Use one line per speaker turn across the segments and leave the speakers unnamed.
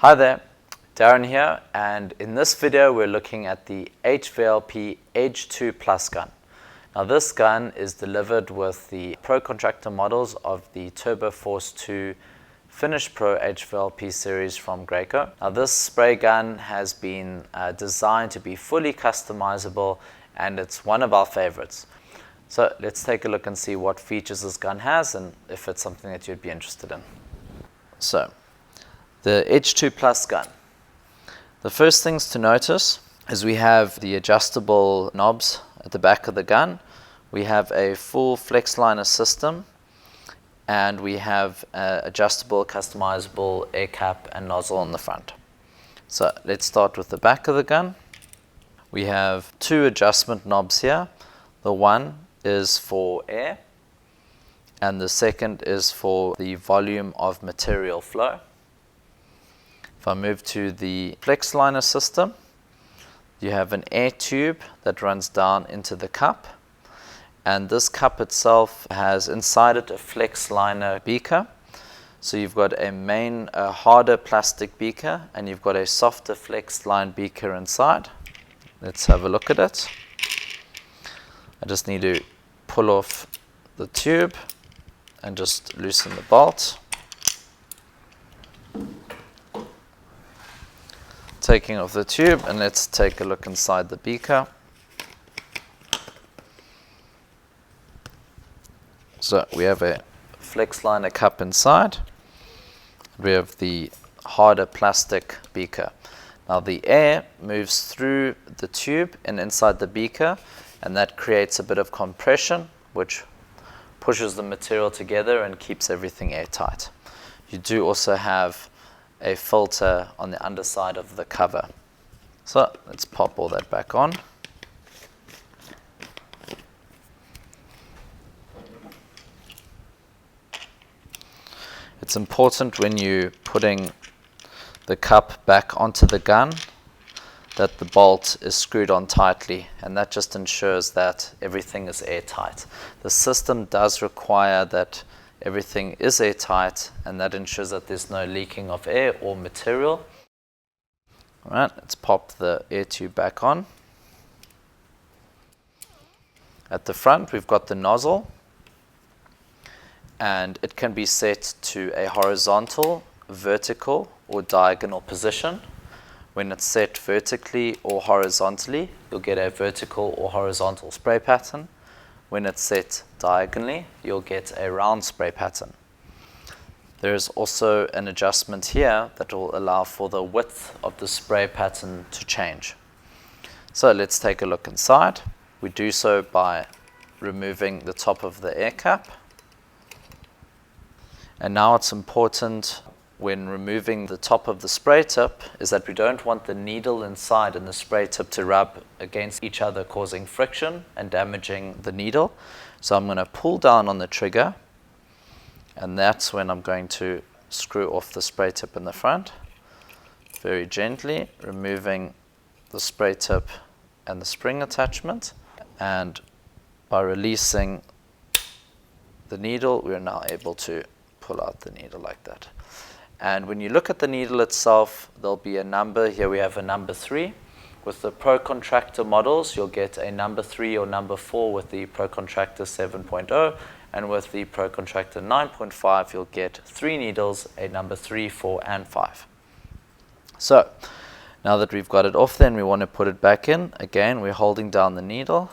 Hi there, Darren here, and in this video we're looking at the HVLP Edge 2 Plus gun. Now this gun is delivered with the Pro Contractor models of the Turbo Force 2 Finish Pro HVLP series from Graco. Now this spray gun has been designed to be fully customizable, and it's one of our favorites. So let's take a look and see what features this gun has and if it's something that you'd be interested in. So, the Edge 2 Plus gun. The first things to notice is we have the adjustable knobs at the back of the gun. We have a full FlexLiner system, and we have adjustable, customizable air cap and nozzle on the front. So let's start with the back of the gun. We have two adjustment knobs here. The one is for air, and the second is for the volume of material flow. If I move to the FlexLiner system, you have an air tube that runs down into the cup, and this cup itself has inside it a FlexLiner beaker. So you've got a harder plastic beaker, and you've got a softer FlexLine beaker inside. Let's have a look at it. I just need to pull off the tube and just loosen the bolt. Taking off the tube, and let's take a look inside the beaker. So we have a FlexLiner cup inside. We have the harder plastic beaker. Now the air moves through the tube and inside the beaker, and that creates a bit of compression, which pushes the material together and keeps everything airtight. You do also have a filter on the underside of the cover. So let's pop all that back on. It's important when you're putting the cup back onto the gun that the bolt is screwed on tightly, and that just ensures that everything is airtight. The system does require that everything is airtight, and that ensures that there's no leaking of air or material. Alright, let's pop the air tube back on. At the front we've got the nozzle, and it can be set to a horizontal, vertical or diagonal position. When it's set vertically or horizontally, you'll get a vertical or horizontal spray pattern. When it's set diagonally, you'll get a round spray pattern. There is also an adjustment here that will allow for the width of the spray pattern to change. So let's take a look inside. We do so by removing the top of the air cap. And now it's important when removing the top of the spray tip is that we don't want the needle inside and the spray tip to rub against each other, causing friction and damaging the needle. So I'm going to pull down on the trigger, and that's when I'm going to screw off the spray tip in the front, very gently removing the spray tip and the spring attachment. And by releasing the needle, we're now able to pull out the needle like that. And when you look at the needle itself, there'll be a number. Here we have a number 3. With the Pro Contractor models, you'll get a number 3 or number 4 with the Pro Contractor 7.0. And with the Pro Contractor 9.5, you'll get 3 needles, a number 3, 4, and 5. So, now that we've got it off, then we want to put it back in. Again, we're holding down the needle,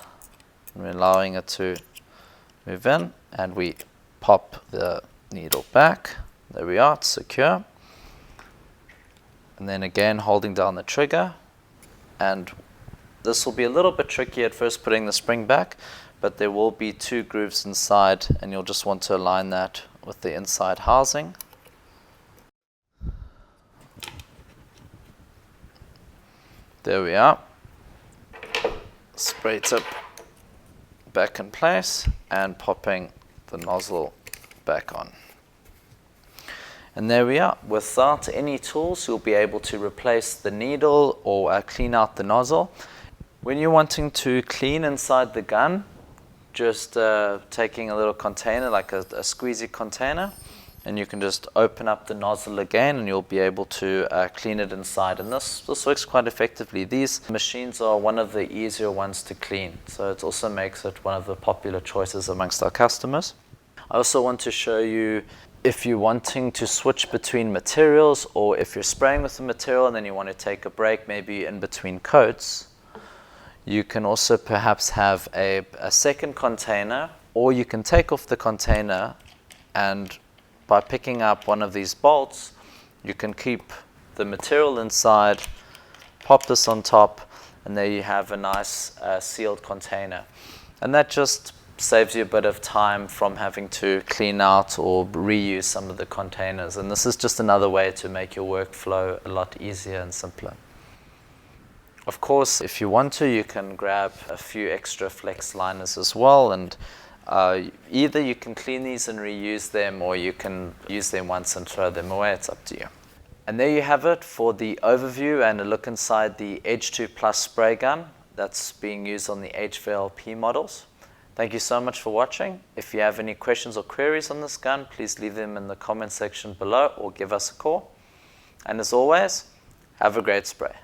and we're allowing it to move in, and we pop the needle back. There we are, it's secure. And then again, holding down the trigger. And this will be a little bit tricky at first putting the spring back, but there will be 2 grooves inside, and you'll just want to align that with the inside housing. There we are. Spray tip back in place, and popping the nozzle back on. And there we are. Without any tools, you'll be able to replace the needle or clean out the nozzle. When you're wanting to clean inside the gun, just taking a little container, like a squeezy container, and you can just open up the nozzle again and you'll be able to clean it inside. And this works quite effectively. These machines are one of the easier ones to clean, so it also makes it one of the popular choices amongst our customers. I also want to show you, if you're wanting to switch between materials, or if you're spraying with a material and then you want to take a break maybe in between coats, you can also perhaps have a second container, or you can take off the container, and by picking up one of these bolts, you can keep the material inside, pop this on top, and there you have a nice sealed container. And that just saves you a bit of time from having to clean out or reuse some of the containers. And this is just another way to make your workflow a lot easier and simpler. Of course, if you want to, you can grab a few extra FlexLiners as well, and either you can clean these and reuse them, or you can use them once and throw them away. It's up to you. And there you have it for the overview and a look inside the Edge 2 Plus spray gun that's being used on the HVLP models. Thank you so much for watching. If you have any questions or queries on this gun, please leave them in the comment section below or give us a call. And as always, have a great spray.